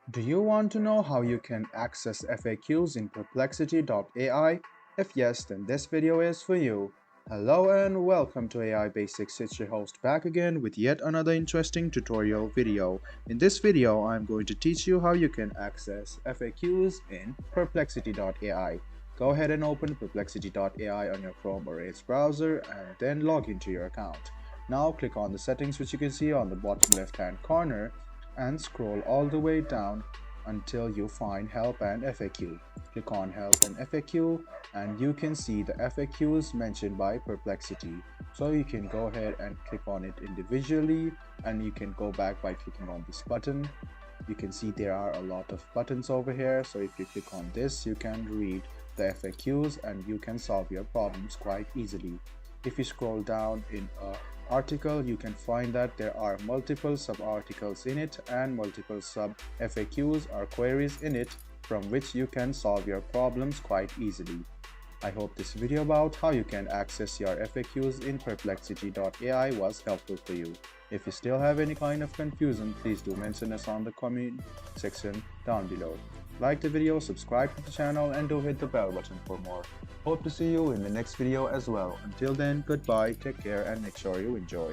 Do you want to know how you can access FAQs in Perplexity AI? If yes, then this video is for you. Hello and welcome to AI Basics. It's your host back again with yet another interesting tutorial video. In this video, I'm going to teach you how you can access FAQs in Perplexity AI. Go ahead and open Perplexity AI on your Chrome or Edge browser and then log into your account. Now click on the settings which you can see on the bottom left hand corner and scroll all the way down until you find Help and FAQ. Click on Help and FAQ and you can see the FAQs mentioned by Perplexity. So you can go ahead and click on it individually, and you can go back by clicking on this button. You can see there are a lot of buttons over here, so if you click on this you can read the FAQs and you can solve your problems quite easily. If you scroll down in a article, you can find that there are multiple sub-articles in it and multiple sub-FAQs or queries in it from which you can solve your problems quite easily. I hope this video about how you can access your FAQs in Perplexity AI was helpful for you. If you still have any kind of confusion, please do mention us on the comment section down below. Like the video, subscribe to the channel, and do hit the bell button for more. Hope to see you in the next video as well. Until then, goodbye, take care, and make sure you enjoy.